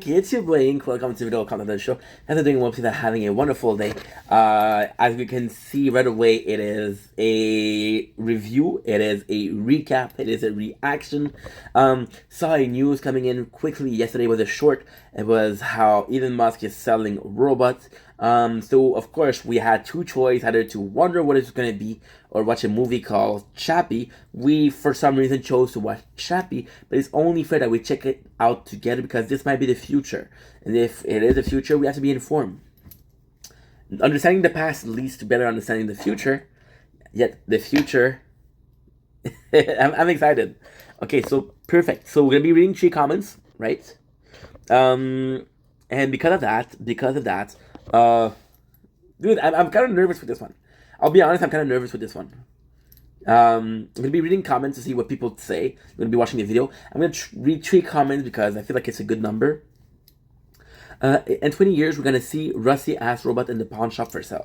It's your boy Ink. Welcome to Video Content of the Show. And doing well, people are having a wonderful day. As we can see right away, it is a review, it is a recap, it is a reaction. Saw a news coming in quickly yesterday with a short. It was how Elon Musk is selling robots. So of course we had two choices, either to wonder what it's going to be or watch a movie called Chappie. We for some reason chose to watch Chappie, but it's only fair that we check it out together because this might be the future, and if it is the future, we have to be informed. Understanding the past leads to better understanding the future. Yet the future, I'm excited. Okay, so perfect. So we're gonna be reading 3 comments, right? And because of that, dude, I'm kind of nervous with this one. I'll be honest, I'm kind of nervous with this one. I'm going to be reading comments to see what people say. I'm going to be watching the video. I'm going to read 3 comments because I feel like it's a good number. In 20 years, we're going to see rusty-ass robot in the pawn shop for sale.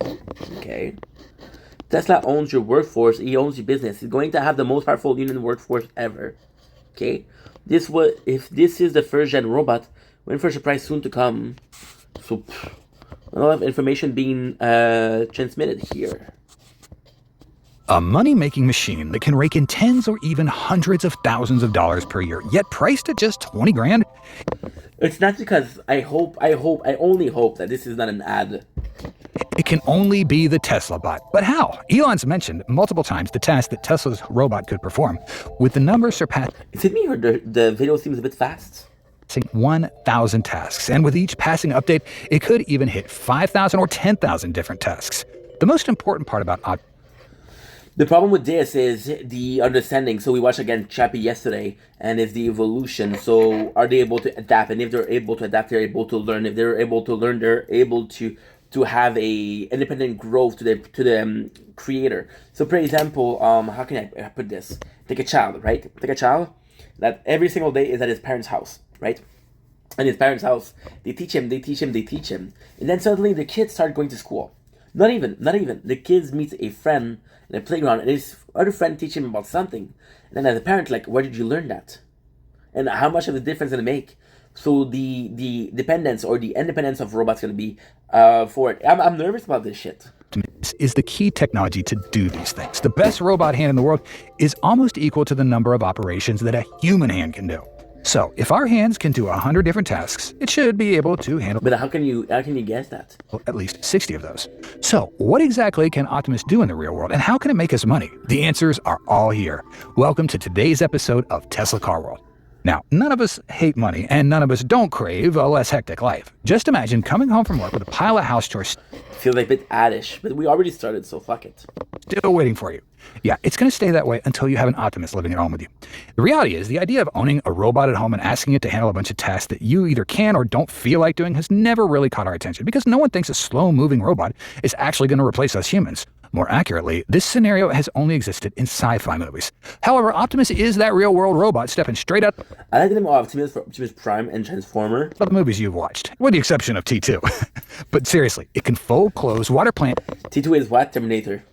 Okay. Tesla owns your workforce. He owns your business. He's going to have the most powerful union workforce ever. Okay. If this is the first-gen robot, we're in for a surprise soon to come. So, a lot of information being transmitted here. A money-making machine that can rake in tens or even hundreds of thousands of dollars per year, yet priced at just 20 grand? It's not because I only hope that this is not an ad. It can only be the Tesla bot. But how? Elon's mentioned multiple times the task that Tesla's robot could perform, with the number surpassing... Is it me or the video seems a bit fast? 1,000 tasks, and with each passing update, it could even hit 5,000 or 10,000 different tasks. The most important part about the problem with this is the understanding. So we watched again Chappie yesterday, and it's the evolution. So are they able to adapt? And if they're able to adapt, they're able to learn. If they're able to learn, they're able to have a independent growth to the creator. So for example, how can I put this? Take a child, right? Take a child that every single day is at his parents' house, right? And his parents' house, they teach him, and then suddenly the kids start going to school. Not even. The kids meet a friend in a playground, and his other friend teach him about something. And then as a parent, like, where did you learn that? And how much of a difference did it make? So the dependence or the independence of robots going to be for it. I'm nervous about this shit. is the key technology to do these things. The best robot hand in the world is almost equal to the number of operations that a human hand can do. So, if our hands can do 100 different tasks, it should be able to handle... But how can you guess that? ...at least 60 of those. So, what exactly can Optimus do in the real world, and how can it make us money? The answers are all here. Welcome to today's episode of Tesla Car World. Now, none of us hate money, and none of us don't crave a less hectic life. Just imagine coming home from work with a pile of house chores... Feels like a bit addish, but we already started, so fuck it. Still waiting for you. Yeah, it's going to stay that way until you have an Optimus living at home with you. The reality is, the idea of owning a robot at home and asking it to handle a bunch of tasks that you either can or don't feel like doing has never really caught our attention, because no one thinks a slow-moving robot is actually going to replace us humans. More accurately, this scenario has only existed in sci-fi movies. However, Optimus is that real-world robot stepping straight up... I like the name Optimus for Optimus Prime and Transformer. ...the movies you've watched, with the exception of T2. But seriously, it can fold, close, water plant... T2 is what? Terminator.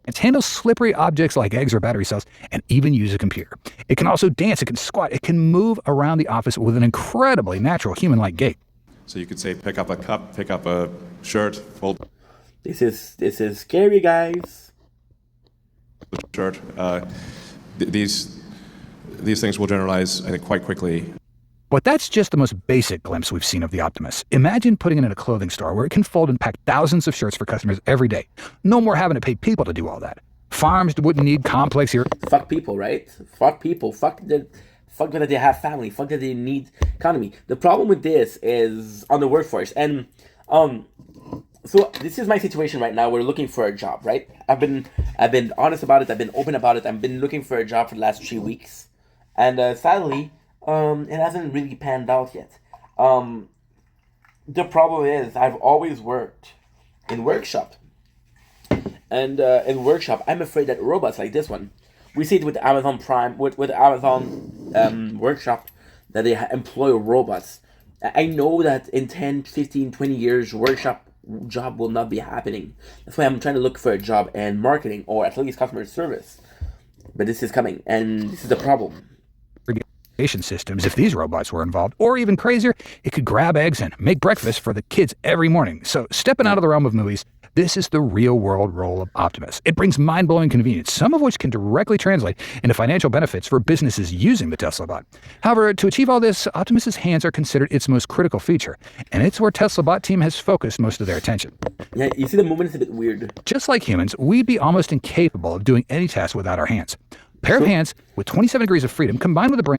It handles slippery objects like eggs or battery cells, and even use a computer. It can also dance, it can squat, it can move around the office with an incredibly natural human-like gait. So you could say pick up a cup, pick up a shirt, fold... This is scary, guys. Shirt. These things will generalize, I think, quite quickly. But that's just the most basic glimpse we've seen of the Optimus. Imagine putting it in a clothing store where it can fold and pack thousands of shirts for customers every day. No more having to pay people to do all that. Farms wouldn't need complex... Fuck people, right? Fuck people. Fuck that they have family. Fuck that they need economy. The problem with this is on the workforce. And so this is my situation right now. We're looking for a job, right? I've been honest about it. I've been open about it. I've been looking for a job for the last 3 weeks, and sadly, it hasn't really panned out yet. The problem is I've always worked in workshop, and in workshop, I'm afraid that robots like this one, we see it with Amazon Prime, with Amazon workshop, that they employ robots. I know that in 10, 15, 20 years, workshop job will not be happening. That's why I'm trying to look for a job in marketing or at least customer service. But this is coming, and this is the problem. systems if these robots were involved, or even crazier, it could grab eggs and make breakfast for the kids every morning. So stepping out of the realm of movies, this is the real-world role of Optimus. It brings mind-blowing convenience, some of which can directly translate into financial benefits for businesses using the Tesla bot. However, to achieve all this, Optimus's hands are considered its most critical feature, and it's where Tesla bot team has focused most of their attention. Yeah, you see the movement is a bit weird. Just like humans, we'd be almost incapable of doing any task without our hands. A pair of hands with 27 degrees of freedom combined with a brain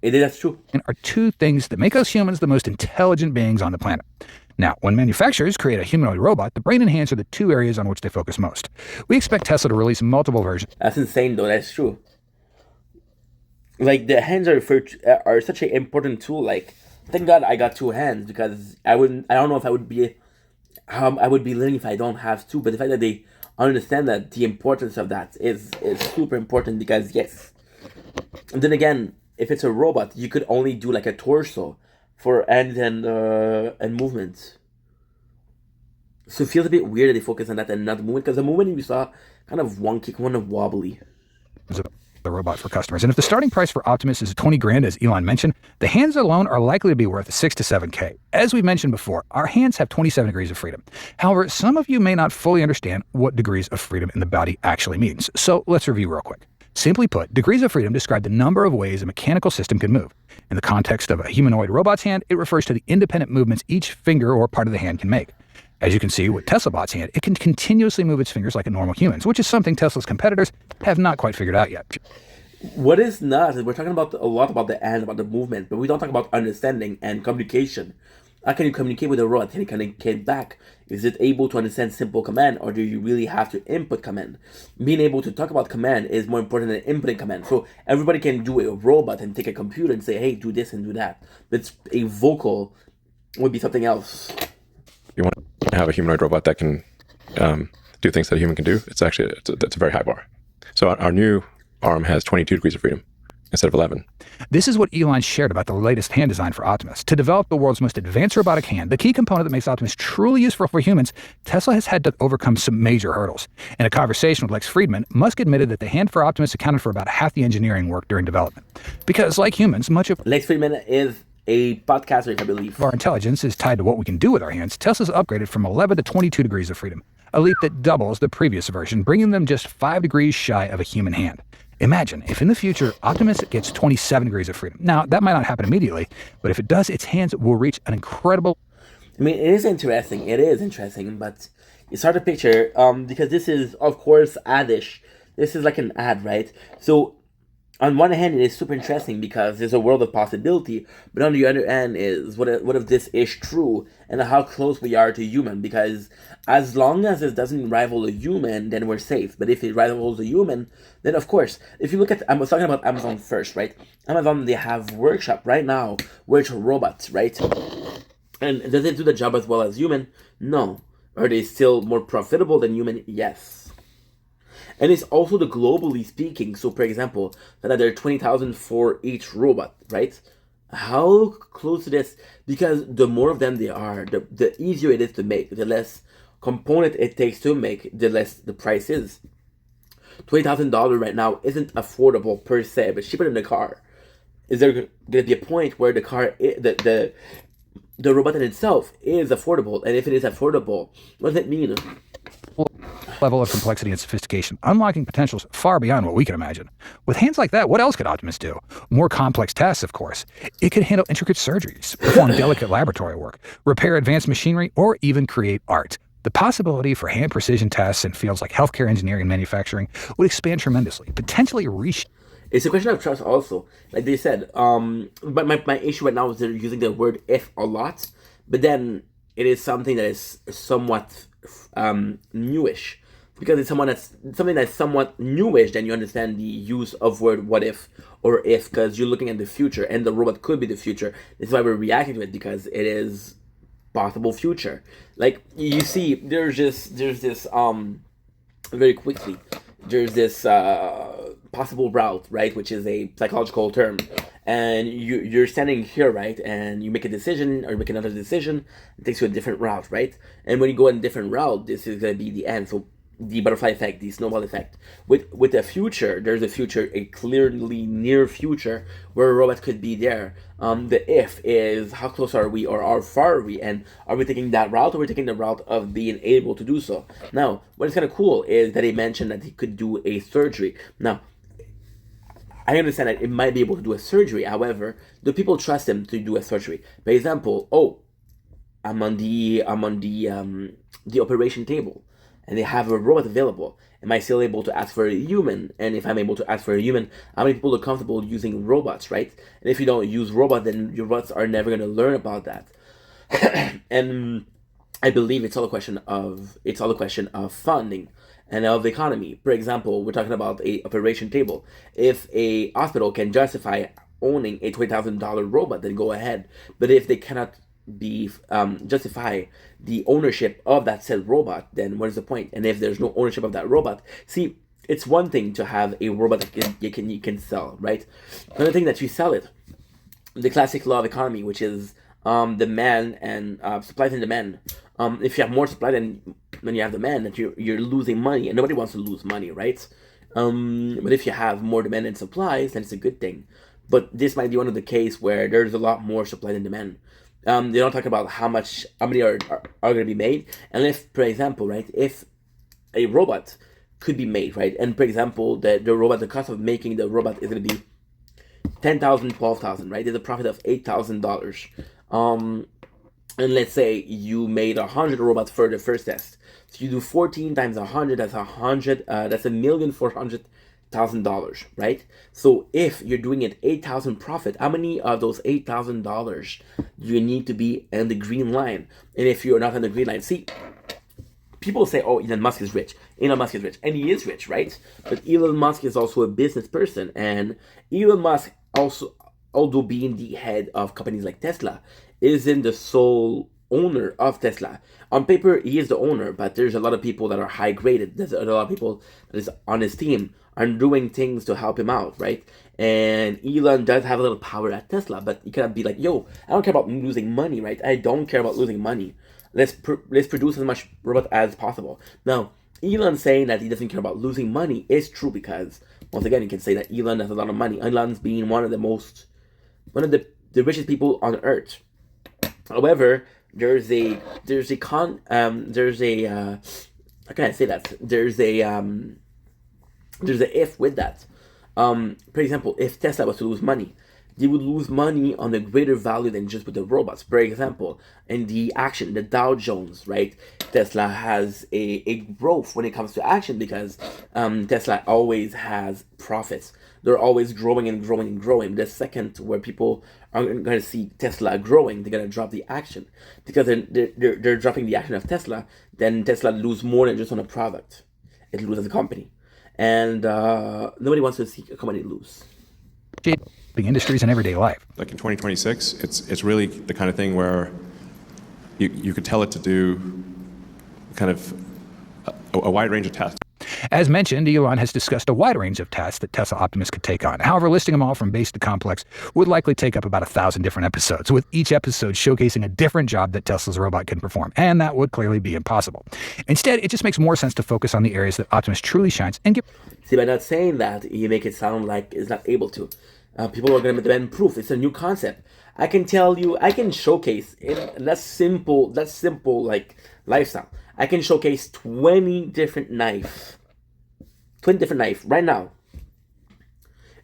That's true. are two things that make us humans the most intelligent beings on the planet. Now, when manufacturers create a humanoid robot, the brain and hands are the two areas on which they focus most. We expect Tesla to release multiple versions. That's insane, though. That's true. Like, the hands are such an important tool. Like, thank God I got 2 hands, because I don't know if I would be living if I don't have 2. But the fact that they understand that the importance of that is super important, because yes. And then again, if it's a robot, you could only do like a torso for hands and movements. So it feels a bit weird that they focus on that and not the movement, because the movement we saw kind of wonky, kind of wobbly. The robot for customers. And if the starting price for Optimus is 20 grand, as Elon mentioned, the hands alone are likely to be worth 6 to 7K. As we mentioned before, our hands have 27 degrees of freedom. However, some of you may not fully understand what degrees of freedom in the body actually means. So let's review real quick. Simply put, degrees of freedom describe the number of ways a mechanical system can move. In the context of a humanoid robot's hand, it refers to the independent movements each finger or part of the hand can make. As you can see with Tesla bot's hand, it can continuously move its fingers like a normal human's, which is something Tesla's competitors have not quite figured out yet. What is not, we're talking about a lot about the hand, about the movement, but we don't talk about understanding and communication. How can you communicate with a robot? Can you communicate back? Is it able to understand simple command, or do you really have to input command? Being able to talk about command is more important than inputting command. So everybody can do a robot and take a computer and say, hey, do this and do that. But a vocal would be something else. You want to have a humanoid robot that can do things that a human can do. It's actually that's a very high bar. So our new arm has 22 degrees of freedom instead of 11. This is what Elon shared about the latest hand design for Optimus. To develop the world's most advanced robotic hand, the key component that makes Optimus truly useful for humans, Tesla has had to overcome some major hurdles. In a conversation with Lex Friedman, Musk admitted that the hand for Optimus accounted for about half the engineering work during development. Because, like humans, much of Lex Friedman is a podcaster, I believe. our intelligence is tied to what we can do with our hands. Tesla's upgraded from 11 to 22 degrees of freedom, a leap that doubles the previous version, bringing them just 5 degrees shy of a human hand. Imagine if in the future Optimus gets 27 degrees of freedom. Now, that might not happen immediately, but if it does, its hands will reach an incredible... I mean, it is interesting, but it's hard to picture, because this is, of course, adish. This is like an ad, right? So, on one hand, it is super interesting because there's a world of possibility, but on the other hand is, what if this is true, and how close we are to human, because as long as it doesn't rival a human, then we're safe. But if it rivals a human, then of course, if you look at, I was talking about Amazon first, right? Amazon, they have workshop right now where it's robots, right? And does it do the job as well as human? No. Are they still more profitable than human? Yes. And it's also the globally speaking. So, for example, that there are 20,000 for each robot, right? How close to this? Because the more of them there are, the easier it is to make. The less component it takes to make, the less the price is. $20,000 right now isn't affordable per se, but cheaper than the car. Is there going to be a point where the car, the robot in itself is affordable? And if it is affordable, what does it mean? level of complexity and sophistication, unlocking potentials far beyond what we can imagine. With hands like that, what else could Optimus do? More complex tasks, of course. It could handle intricate surgeries, perform delicate laboratory work, repair advanced machinery, or even create art. The possibility for hand precision tasks in fields like healthcare, engineering, and manufacturing would expand tremendously, potentially It's a question of trust also. Like they said, but my issue right now is they're using the word if a lot, but then it is something that is somewhat newish. Because it's something that's somewhat newish, then you understand the use of word what if or if, because you're looking at the future and the robot could be the future. This is why we're reacting to it, because it is possible future. Like you see, there's this very quickly, there's this possible route, right, which is a psychological term, and you're standing here, right, and you make a decision or you make another decision, it takes you a different route, right, and when you go in a different route, this is going to be the end. So the butterfly effect, the snowball effect. With the future, there's a future, a clearly near future where a robot could be there. The if is how close are we, or how far are we, and are we taking that route, or are we taking the route of being able to do so? Now, what is kind of cool is that he mentioned that he could do a surgery. Now, I understand that it might be able to do a surgery. However, do people trust him to do a surgery? For example, I'm on the operation table, and they have a robot available. Am I still able to ask for a human? And if I'm able to ask for a human, how many people are comfortable using robots, right? And if you don't use robots, then your robots are never going to learn about that. And I believe it's all a question of funding and of the economy. For example, we're talking about a operation table. If a hospital can justify owning a $20,000 robot, then go ahead. But if they cannot justify the ownership of that said robot, then what is the point? And if there's no ownership of that robot, see, it's one thing to have a robot that you can sell, right? Another thing that you sell it, the classic law of economy, which is demand and supply and demand. If you have more supply than you have demand, that you're losing money, and nobody wants to lose money, right? But if you have more demand and supplies, then it's a good thing. But this might be one of the case where there's a lot more supply than demand. They don't talk about how many are going to be made, and if, for example, right, if a robot could be made, right, and for example, the cost of making the robot is going to be $10,000, $12,000, right? There's a profit of $8,000. And let's say you made 100 robots for the first test. So you do 14 times 100. That's $1,400,000, right? So if you're doing an $8,000 profit, how many of those $8,000 you need to be in the green line? And if you're not on the green line, see, people say, "Oh, Elon Musk is rich." Elon Musk is rich, and he is rich, right? But Elon Musk is also a business person, and Elon Musk also, although being the head of companies like Tesla, isn't the sole owner of Tesla. On paper, he is the owner, but there's a lot of people that are high graded. There's a lot of people that is on his team are doing things to help him out, right? And Elon does have a little power at Tesla, but you cannot be like, "Yo, I don't care about losing money," right? I don't care about losing money. Let's produce as much robot as possible. Now, Elon saying that he doesn't care about losing money is true, because once again, you can say that Elon has a lot of money. Elon's being one of the richest people on earth. However, there's a how can I say that? There's a if with that. For example, if Tesla was to lose money, they would lose money on a greater value than just with the robots. For example, in the Dow Jones, right? Tesla has a growth when it comes to action, because Tesla always has profits. They're always growing and growing and growing. The second where people are going to see Tesla growing, they're going to drop the action, because they're dropping the action of Tesla. Then Tesla lose more than just on a product; it loses a company, and nobody wants to see a company lose. Industries in everyday life. Like in 2026, it's really the kind of thing where you could tell it to do kind of a wide range of tasks. As mentioned, Elon has discussed a wide range of tasks that Tesla Optimus could take on. However, listing them all from base to complex would likely take up about 1,000 different episodes, with each episode showcasing a different job that Tesla's robot can perform, and that would clearly be impossible. Instead, it just makes more sense to focus on the areas that Optimus truly shines and give. See, by not saying that, you make it sound like it's not able to. People are going to demand proof. It's a new concept. I can tell you, I can showcase in that simple like lifestyle. I can showcase 20 different knife right now.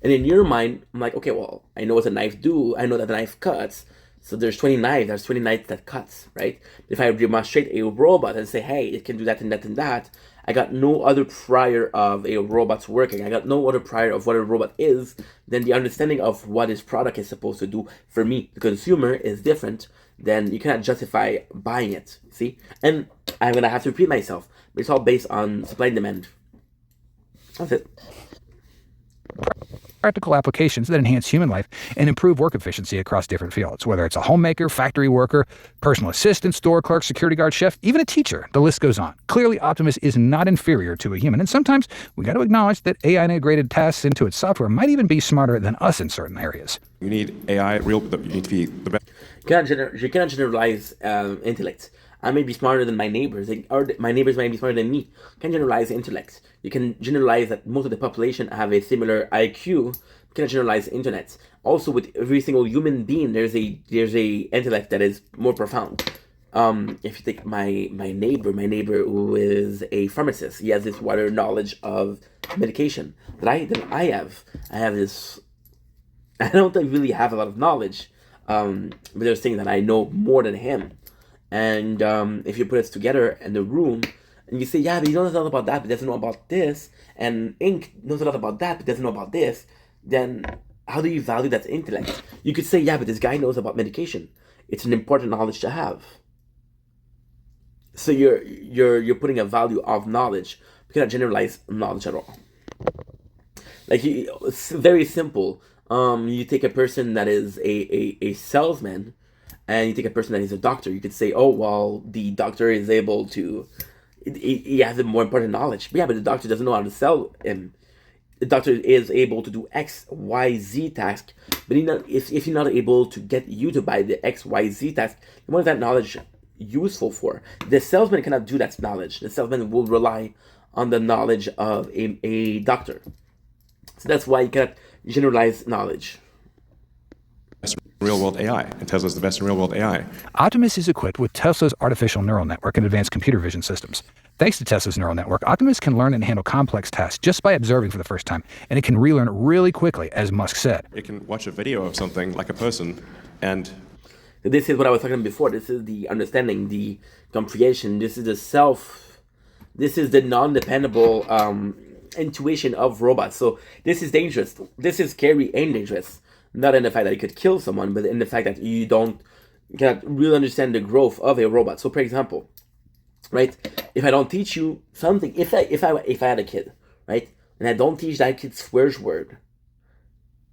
And in your mind, I'm like, okay, well, I know what a knife do. I know that the knife cuts. So there's 20 knives. There's 20 knives that cuts, right? If I demonstrate a robot and say, hey, it can do that and that and that, I got no other prior of a robot's working. I got no other prior of what a robot is than the understanding of what his product is supposed to do for me. The consumer is different. Then you cannot justify buying it, see? And I'm going to have to repeat myself, but it's all based on supply and demand. That's it. Practical applications that enhance human life and improve work efficiency across different fields, whether it's a homemaker, factory worker, personal assistant, store clerk, security guard, chef, even a teacher. The list goes on. Clearly, Optimus is not inferior to a human, and sometimes we got to acknowledge that AI integrated tasks into its software might even be smarter than us in certain areas. You need AI, you need to be the best. You cannot generalize intellect. I may be smarter than my neighbors, or my neighbors might be smarter than me. You can generalize intellect. You can generalize that most of the population have a similar IQ. You can generalize internet. Also, with every single human being, there's a intellect that is more profound. If you take my neighbor who is a pharmacist, he has this wider knowledge of medication than I have. I have this. I don't really have a lot of knowledge, but there's things that I know more than him. And if you put us together in the room, and you say, yeah, but he knows a lot about that, but doesn't know about this, and Ink knows a lot about that, but doesn't know about this, then how do you value that intellect? You could say, yeah, but this guy knows about medication. It's an important knowledge to have. So you're putting a value of knowledge. You cannot generalize knowledge at all. Like it's very simple. You take a person that is a salesman, and you take a person that is a doctor. You could say, oh well, the doctor is able to, he has a more important knowledge. But yeah, but the doctor doesn't know how to sell him. The doctor is able to do X, Y, Z task, but if he's not able to get you to buy the X, Y, Z task, what is that knowledge useful for? The salesman cannot do that knowledge. The salesman will rely on the knowledge of a doctor. So that's why you cannot generalize knowledge. Real-world AI, and Tesla's the best in real-world AI. Optimus is equipped with Tesla's artificial neural network and advanced computer vision systems. Thanks to Tesla's neural network, Optimus can learn and handle complex tasks just by observing for the first time, and it can relearn really quickly, as Musk said. It can watch a video of something like a person, and this is what I was talking about before. This is the understanding, the comprehension. This is the self. This is the non-dependable intuition of robots. So this is dangerous. This is scary and dangerous. Not in the fact that it could kill someone, but in the fact that you cannot really understand the growth of a robot. So, for example, right, if I don't teach you something, if I had a kid, right, and I don't teach that kid swears word,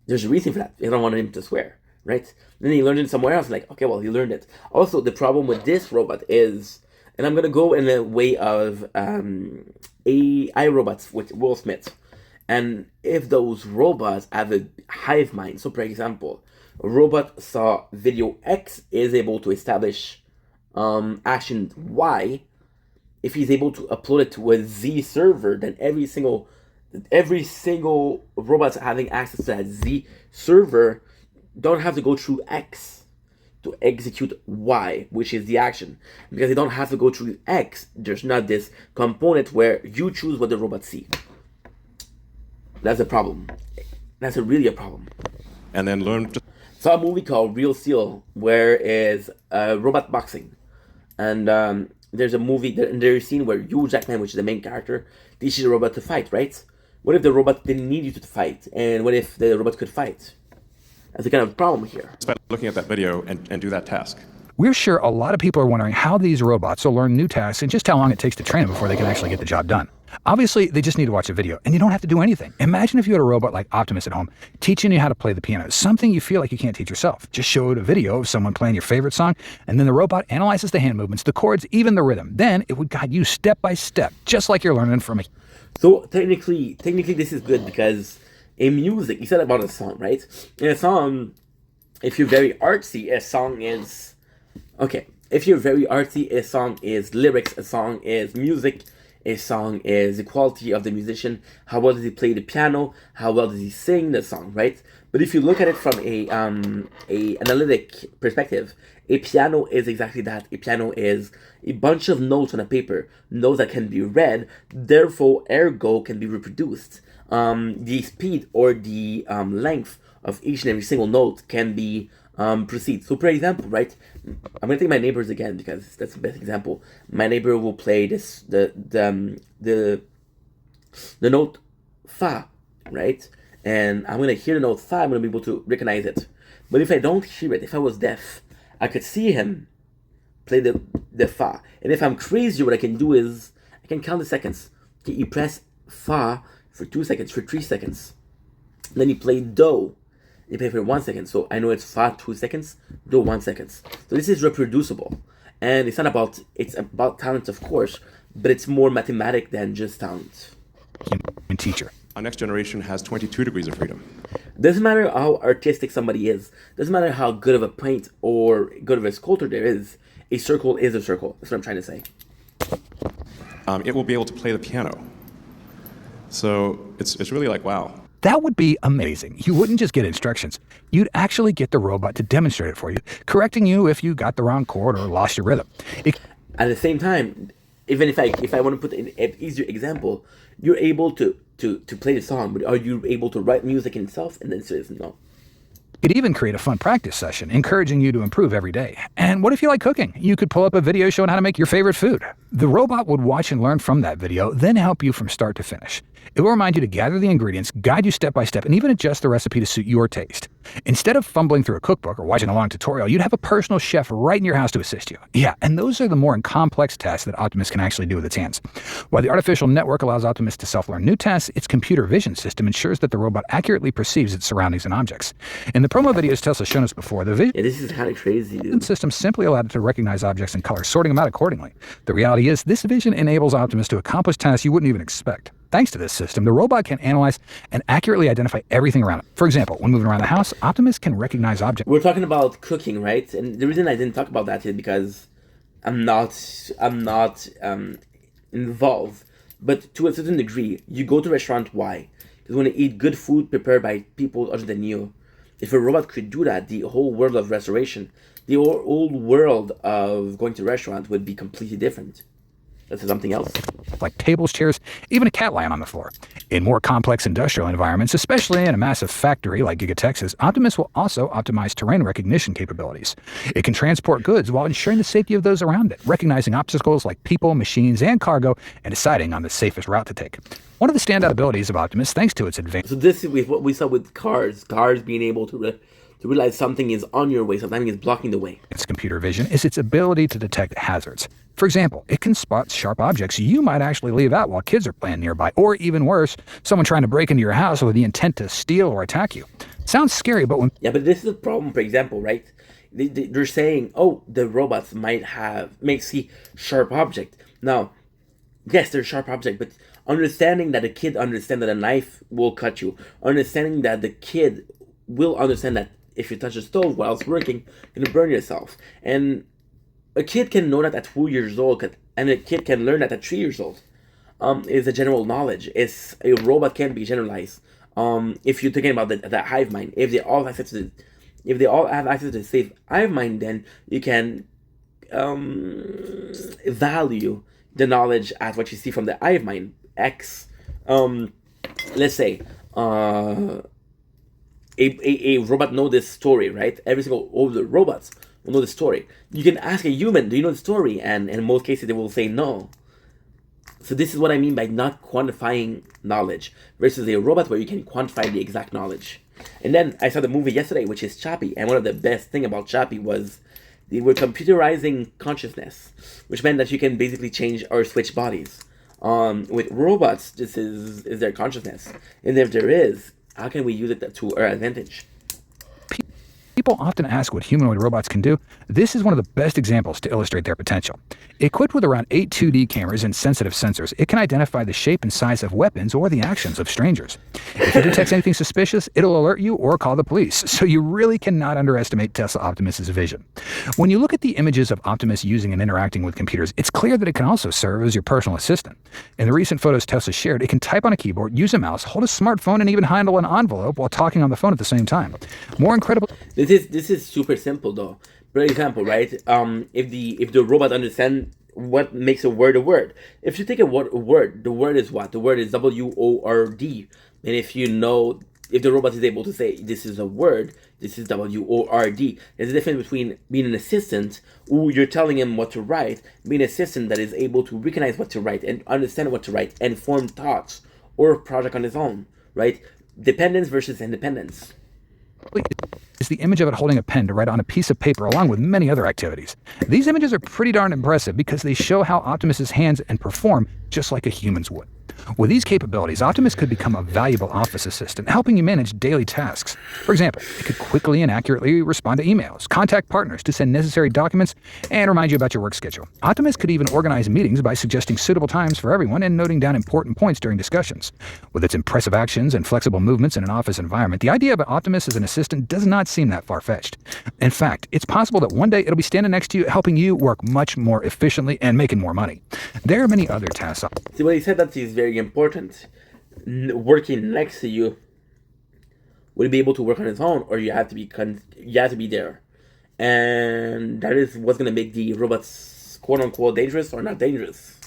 there's a reason for that. I don't want him to swear, right? Then he learned it somewhere else. Like, okay, well, he learned it. Also, the problem with this robot is, and I'm gonna go in the way of AI robots with Will Smith. And if those robots have a hive mind, so for example, a robot saw video X is able to establish action Y, if he's able to upload it to a Z server, then every single robot having access to that Z server don't have to go through X to execute Y, which is the action. Because they don't have to go through X, there's not this component where you choose what the robot sees. That's a problem. That's really a problem. and then learn to Saw a movie called Real Steel, where is robot boxing, and there's a movie there's a scene where Hugh Jackman, which is the main character, teaches the robot to fight. Right? What if the robot didn't need you to fight, and what if the robot could fight? That's the kind of problem here. by looking at that video and do that task. We're sure a lot of people are wondering how these robots will learn new tasks and just how long it takes to train them before they can actually get the job done. Obviously, they just need to watch a video, and you don't have to do anything. Imagine if you had a robot like Optimus at home teaching you how to play the piano, something you feel like you can't teach yourself. Just show it a video of someone playing your favorite song, and then the robot analyzes the hand movements, the chords, even the rhythm. Then it would guide you step by step, just like you're learning from a... So technically, this is good because in music, you said about a song, right? In a song, if you're very artsy, a song is... Okay, if you're very artsy, a song is lyrics, a song is music, a song is the quality of the musician, how well does he play the piano, how well does he sing the song, right? But if you look at it from a analytic perspective, a piano is exactly that. A piano is a bunch of notes on a paper, notes that can be read, therefore ergo can be reproduced. The speed or the length of each and every single note can be proceed. So for example, right, I'm gonna take my neighbors again because that's the best example. My neighbor will play the note fa, right? And I'm gonna hear the note fa, I'm gonna be able to recognize it. But if I don't hear it, if I was deaf, I could see him play the fa. And if I'm crazy, what I can do is I can count the seconds. Okay, you press fa for 2 seconds, for 3 seconds. Then you play do. You play for 1 second. So I know it's fa 2 seconds, do 1 second. So this is reproducible. And it's about talent, of course, but it's more mathematic than just talent. teacher. Our next generation has 22 degrees of freedom. Doesn't matter how artistic somebody is. Doesn't matter how good of a paint or good of a sculptor there is. A circle is a circle. That's what I'm trying to say. It will be able to play the piano. So it's really like, wow. That would be amazing. You wouldn't just get instructions. You'd actually get the robot to demonstrate it for you, correcting you if you got the wrong chord or lost your rhythm. At the same time, even if I want to put an easier example, you're able to play the song, but are you able to write music in itself? And then it says no. It could even create a fun practice session, encouraging you to improve every day. And what if you like cooking? You could pull up a video showing how to make your favorite food. The robot would watch and learn from that video, then help you from start to finish. It will remind you to gather the ingredients, guide you step by step, and even adjust the recipe to suit your taste. Instead of fumbling through a cookbook or watching a long tutorial, you'd have a personal chef right in your house to assist you. Yeah, and those are the more complex tasks that Optimus can actually do with its hands. While the artificial network allows Optimus to self-learn new tasks, its computer vision system ensures that the robot accurately perceives its surroundings and objects. In the promo videos Tesla's shown us before, the vision this is kind of crazy, dude. system simply allowed it to recognize objects in color, sorting them out accordingly. The reality is, this vision enables Optimus to accomplish tasks you wouldn't even expect. Thanks to this system, the robot can analyze and accurately identify everything around it. For example, when moving around the house, Optimus can recognize objects. We're talking about cooking, right? And the reason I didn't talk about that is because I'm not involved. But to a certain degree, you go to a restaurant, why? Because you want to eat good food prepared by people other than you. If a robot could do that, the whole world of restoration, the whole world of going to a restaurant would be completely different. That's something else. Like tables, chairs, even a cat lying on the floor. In more complex industrial environments, especially in a massive factory like Giga Texas, Optimus will also optimize terrain recognition capabilities. It can transport goods while ensuring the safety of those around it, recognizing obstacles like people, machines, and cargo, and deciding on the safest route to take. One of the standout abilities of Optimus, thanks to its advanced... So this is what we saw with cars being able to realize something is on your way, something is blocking the way. Its computer vision is its ability to detect hazards. For example, it can spot sharp objects you might actually leave out while kids are playing nearby, or even worse, someone trying to break into your house with the intent to steal or attack you. Sounds scary, but when... Yeah, but this is a problem, for example, right? They're saying, oh, the robots may see sharp object. Now, yes, they're sharp object, but understanding that a kid understands that a knife will cut you, understanding that the kid will understand that if you touch a stove while it's working, you're going to burn yourself. And a kid can know that at 2 years old, and a kid can learn that at 3 years old. Is a general knowledge. It's a robot can be generalized. If you're thinking about the hive mind, if they all have access to the same hive mind, then you can value the knowledge as what you see from the hive mind. Let's say a robot know this story, right? Every single older robots will know the story. You can ask a human, do you know the story? And in most cases, they will say no. So this is what I mean by not quantifying knowledge versus a robot where you can quantify the exact knowledge. And then I saw the movie yesterday, which is Chappie. And one of the best thing about Chappie was they were computerizing consciousness, which meant that you can basically change or switch bodies. With robots, this is their consciousness. And if there is, how can we use it to our advantage? People often ask what humanoid robots can do. This is one of the best examples to illustrate their potential. Equipped with around 8 2D cameras and sensitive sensors, it can identify the shape and size of weapons or the actions of strangers. If it detects anything suspicious, it'll alert you or call the police, so you really cannot underestimate Tesla Optimus's vision. When you look at the images of Optimus using and interacting with computers, it's clear that it can also serve as your personal assistant. In the recent photos Tesla shared, it can type on a keyboard, use a mouse, hold a smartphone, and even handle an envelope while talking on the phone at the same time. More incredible... This is super simple though. For example, right? If the robot understands what makes a word, if you take a word, the word is what? The word is WORD. And if the robot is able to say this is a word, this is WORD. There's a difference between being an assistant who you're telling him what to write, being an assistant that is able to recognize what to write and understand what to write and form thoughts or project on his own, right? Dependence versus independence. Is the image of it holding a pen to write on a piece of paper along with many other activities. These images are pretty darn impressive because they show how Optimus's hands and perform just like a human's would. With these capabilities, Optimus could become a valuable office assistant, helping you manage daily tasks. For example, it could quickly and accurately respond to emails, contact partners to send necessary documents, and remind you about your work schedule. Optimus could even organize meetings by suggesting suitable times for everyone and noting down important points during discussions. With its impressive actions and flexible movements in an office environment, the idea of Optimus as an assistant does not seem that far-fetched. In fact, it's possible that one day it'll be standing next to you, helping you work much more efficiently and making more money. There are many other tasks. See, what he said that is very important. Working next to you, will he be able to work on his own, or you have to be there, and that is what's going to make the robots quote unquote dangerous or not dangerous.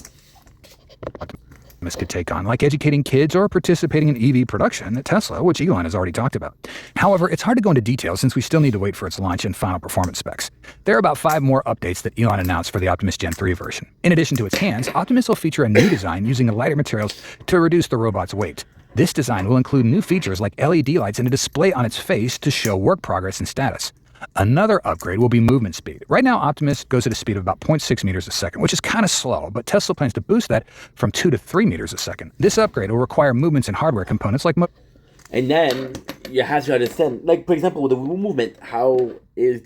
Optimus could take on, like educating kids or participating in EV production at Tesla, which Elon has already talked about. However, it's hard to go into detail since we still need to wait for its launch and final performance specs. There are about 5 more updates that Elon announced for the Optimus Gen 3 version. In addition to its hands, Optimus will feature a new design using lighter materials to reduce the robot's weight. This design will include new features like LED lights and a display on its face to show work progress and status. Another upgrade will be movement speed. Right now, Optimus goes at a speed of about 0.6 meters a second, which is kind of slow, but Tesla plans to boost that from 2 to 3 meters a second. This upgrade will require movements in hardware components like and then you have to understand, like, for example, with the movement, what is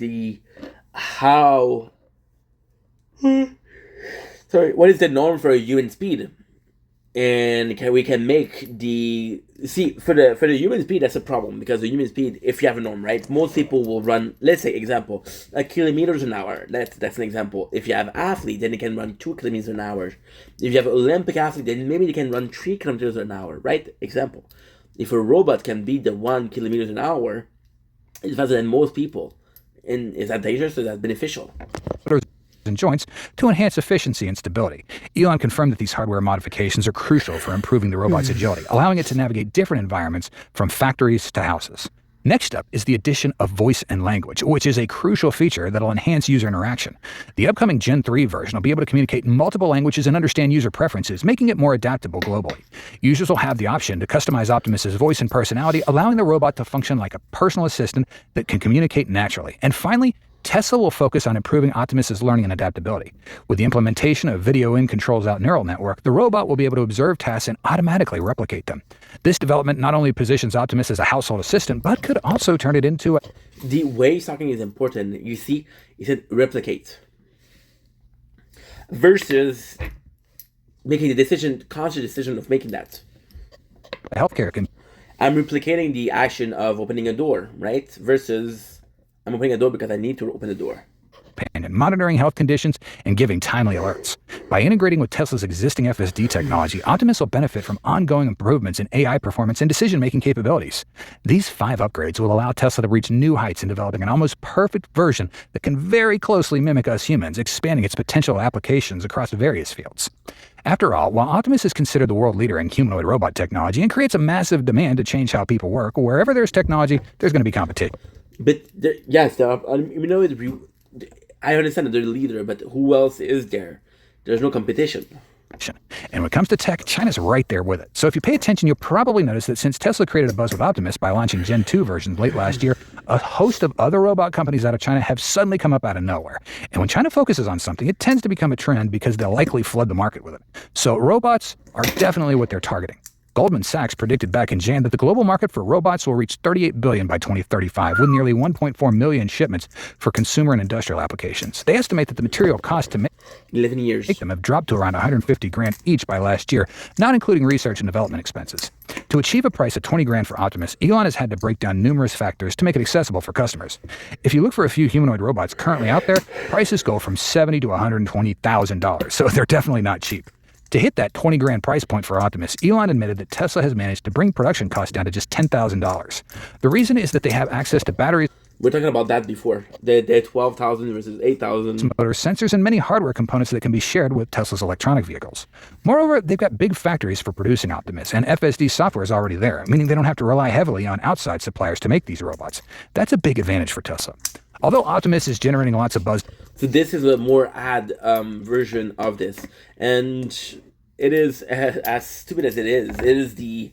the norm for a human speed? And we can make for the human speed, that's a problem, because the human speed, if you have a norm, right, most people will run, let's say example, like kilometers an hour. That's an example. If you have athlete, then they can run 2 kilometers an hour. If you have Olympic athlete, then maybe they can run 3 kilometers an hour, right? Example. If a robot can beat the 1 kilometers an hour, it's faster than most people. And is that dangerous or is that beneficial? and joints to enhance efficiency and stability. Elon confirmed that these hardware modifications are crucial for improving the robot's agility, allowing it to navigate different environments from factories to houses. Next up is the addition of voice and language, which is a crucial feature that will enhance user interaction. The upcoming Gen 3 version will be able to communicate in multiple languages and understand user preferences, making it more adaptable globally. Users will have the option to customize Optimus's voice and personality, allowing the robot to function like a personal assistant that can communicate naturally. And finally, Tesla will focus on improving Optimus's learning and adaptability. With the implementation of video in controls out neural network, the robot will be able to observe tasks and automatically replicate them. This development not only positions Optimus as a household assistant, but could also turn it into a... The way he's talking is important. You see, he said replicate. Versus making the decision, conscious decision of making that. Healthcare can... I'm replicating the action of opening a door, right? Versus... I'm opening a door because I need to open the door. And monitoring health conditions and giving timely alerts. By integrating with Tesla's existing FSD technology, Optimus will benefit from ongoing improvements in AI performance and decision-making capabilities. These 5 upgrades will allow Tesla to reach new heights in developing an almost perfect version that can very closely mimic us humans, expanding its potential applications across various fields. After all, while Optimus is considered the world leader in humanoid robot technology and creates a massive demand to change how people work, wherever there's technology, there's going to be competition. But yes, I understand that they're the leader, but who else is there? There's no competition. And when it comes to tech, China's right there with it. So if you pay attention, you'll probably notice that since Tesla created a buzz with Optimus by launching Gen 2 versions late last year, a host of other robot companies out of China have suddenly come up out of nowhere. And when China focuses on something, it tends to become a trend because they'll likely flood the market with it. So robots are definitely what they're targeting. Goldman Sachs predicted back in Jan that the global market for robots will reach $38 billion by 2035, with nearly 1.4 million shipments for consumer and industrial applications. They estimate that the material cost to make 11 years them have dropped to around $150,000 each by last year, not including research and development expenses. To achieve a price of $20,000 for Optimus, Elon has had to break down numerous factors to make it accessible for customers. If you look for a few humanoid robots currently out there, prices go from $70,000 to $120,000, so they're definitely not cheap. To hit that $20,000 price point for Optimus, Elon admitted that Tesla has managed to bring production costs down to just $10,000. The reason is that they have access to batteries. We're talking about that before. They're 12,000 versus 8,000. Motors, sensors, and many hardware components that can be shared with Tesla's electronic vehicles. Moreover, they've got big factories for producing Optimus, and FSD software is already there, meaning they don't have to rely heavily on outside suppliers to make these robots. That's a big advantage for Tesla. Although Optimus is generating lots of buzz. So this is a more version of this. And it is, as stupid as it is the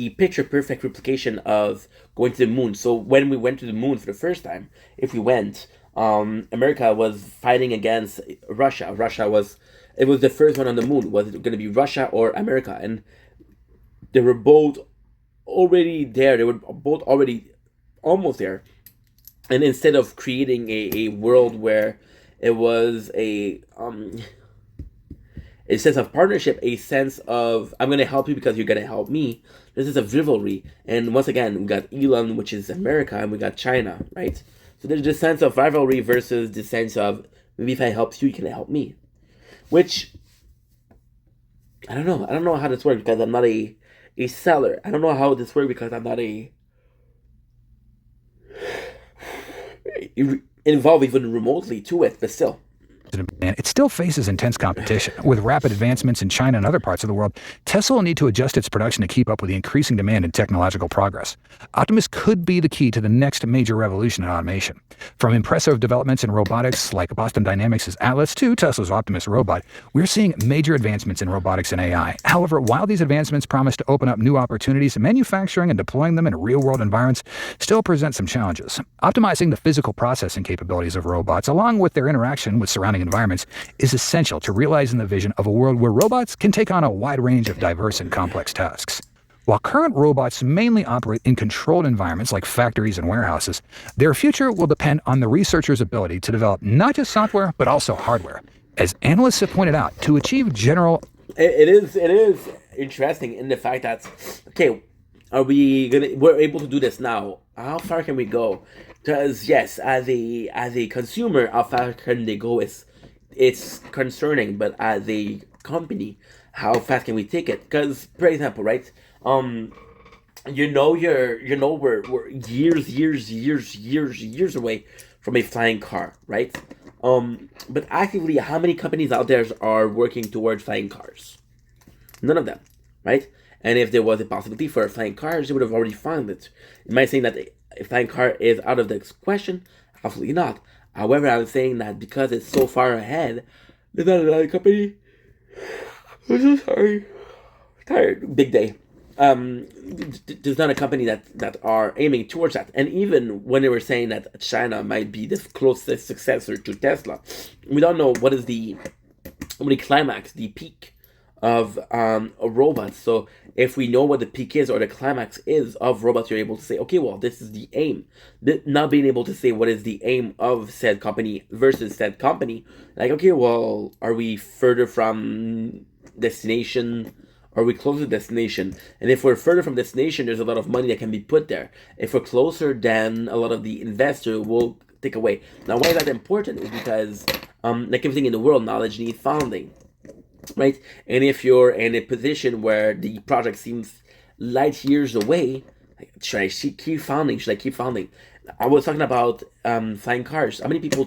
picture-perfect replication of going to the moon. So when we went to the moon for the first time, if we went, America was fighting against Russia. Russia was it was the first one on the moon. Was it going to be Russia or America? And they were both already there. They were both already almost there. And instead of creating a world where it was a sense of partnership, a sense of I'm going to help you because you're going to help me. This is a rivalry. And once again, we got Elon, which is America, and we got China, right? So there's this sense of rivalry versus the sense of maybe if I help you, you can help me. Which, I don't know. I don't know how this works because I'm not a seller. I don't know how this works because I'm not involved even remotely to it, but still. And it still faces intense competition. With rapid advancements in China and other parts of the world, Tesla will need to adjust its production to keep up with the increasing demand and technological progress. Optimus could be the key to the next major revolution in automation. From impressive developments in robotics like Boston Dynamics' Atlas to Tesla's Optimus robot, we're seeing major advancements in robotics and AI. However, while these advancements promise to open up new opportunities, manufacturing and deploying them in real-world environments still present some challenges. Optimizing the physical processing capabilities of robots, along with their interaction with surrounding environments, is essential to realizing the vision of a world where robots can take on a wide range of diverse and complex tasks. While current robots mainly operate in controlled environments like factories and warehouses, their future will depend on the researchers' ability to develop not just software, but also hardware. As analysts have pointed out, to achieve general... It is interesting in the fact that, okay, we're able to do this now. How far can we go? Because yes, as a consumer, how far can they go? It's concerning, but as a company, how fast can we take it? Because, for example, right, we're years away from a flying car, right? But actively, how many companies out there are working towards flying cars? None of them, right? And if there was a possibility for flying cars, they would have already found it. Am I saying that a flying car is out of the question? Absolutely not. However, I'm saying that because it's so far ahead, there's not another company. I'm so sorry. Tired. Big day. There's not a company that are aiming towards that. And even when they were saying that China might be the closest successor to Tesla, we don't know what is the climax, the peak of a robot. So if we know what the peak is or the climax is of robots, you're able to say, okay, well, this is the aim. Not being able to say what is the aim of said company versus said company, like, okay, well, are we further from destination? Are we closer to destination? And if we're further from destination, there's a lot of money that can be put there. If we're closer, then a lot of the investor will take away. Now, why is that important? Is because, like everything in the world, knowledge needs founding. Right? And if you're in a position where the project seems light years away, should I keep founding? Should I keep founding? I was talking about flying cars. How many people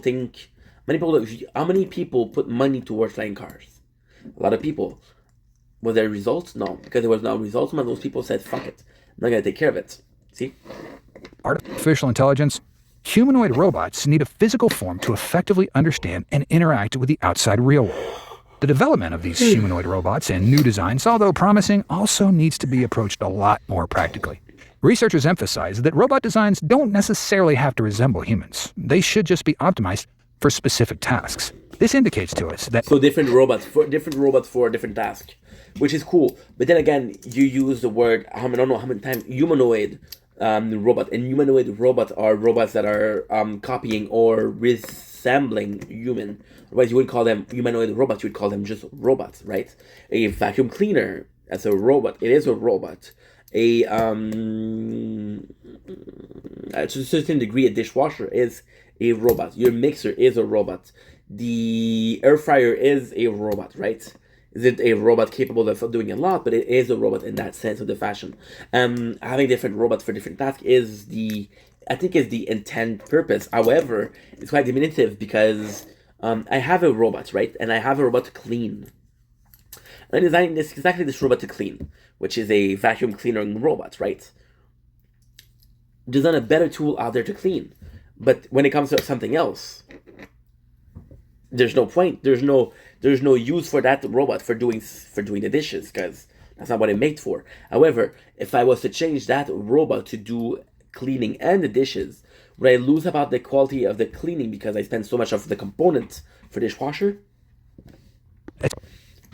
put money towards flying cars? A lot of people. Was there results? No. Because there was no results, some of those people said, fuck it. I'm not going to take care of it. See? Artificial intelligence, humanoid robots need a physical form to effectively understand and interact with the outside real world. The development of these humanoid robots and new designs, although promising, also needs to be approached a lot more practically. Researchers emphasize that robot designs don't necessarily have to resemble humans. They should just be optimized for specific tasks. This indicates to us that... So different robots for different tasks, which is cool. But then again, you use the word, I don't know how many times, humanoid robot. And humanoid robots are robots that are copying or resembling human. Otherwise, you wouldn't call them humanoid robots. You would call them just robots, right? A vacuum cleaner, that's a robot. It is a robot. To a certain degree, a dishwasher is a robot. Your mixer is a robot. The air fryer is a robot, right? Is it a robot capable of doing a lot? But it is a robot in that sense of the fashion. Having different robots for different tasks is the intent purpose. However, it's quite diminutive because I have a robot, right? And I have a robot to clean. And I designed exactly this robot to clean, which is a vacuum cleaner robot, right? There's not a better tool out there to clean. But when it comes to something else, there's no point. There's no use for that robot for doing the dishes, because that's not what it's made for. However, if I was to change that robot to do cleaning and the dishes, would I lose about the quality of the cleaning because I spend so much of the components for dishwasher?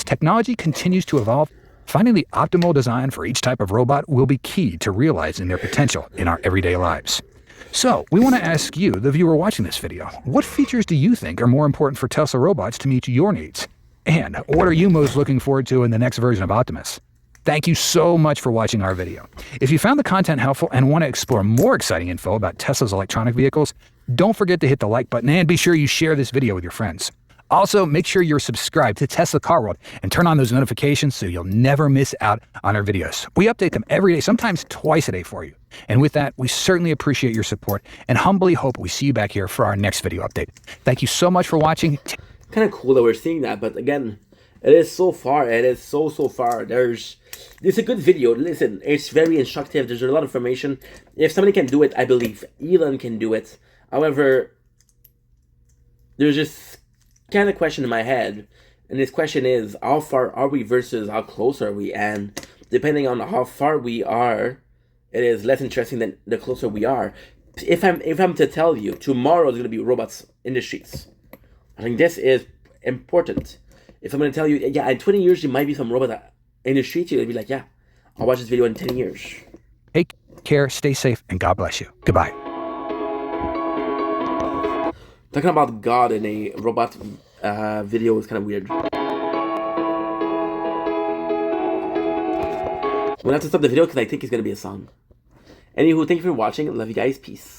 technology continues to evolve, finding the optimal design for each type of robot will be key to realizing their potential in our everyday lives. So, we want to ask you, the viewer watching this video, what features do you think are more important for Tesla robots to meet your needs? And what are you most looking forward to in the next version of Optimus? Thank you so much for watching our video. If you found the content helpful and want to explore more exciting info about Tesla's electronic vehicles, don't forget to hit the like button and be sure you share this video with your friends. Also, make sure you're subscribed to Tesla Car World and turn on those notifications so you'll never miss out on our videos. We update them every day, sometimes twice a day for you. And with that, we certainly appreciate your support and humbly hope we see you back here for our next video update. Thank you so much for watching. Kind of cool that we're seeing that, but again, it is so far. It is so far. It's a good video. Listen, it's very instructive. There's a lot of information. If somebody can do it, I believe Elon can do it. However, there's just kind of question in my head, and this question is, how far are we versus how close are we? And depending on how far we are, it is less interesting than the closer we are. If I'm to tell you tomorrow is going to be robots in the streets, I think this is important. If I'm going to tell you, yeah, in 20 years there might be some robot in the streets, you're going to be like, yeah, I'll watch this video in 10 years. Take care, stay safe, and God bless you. Goodbye. Talking about God in a robot video is kind of weird. I'm gonna have to stop the video because I think it's gonna be a song. Anywho, thank you for watching. Love you guys. Peace.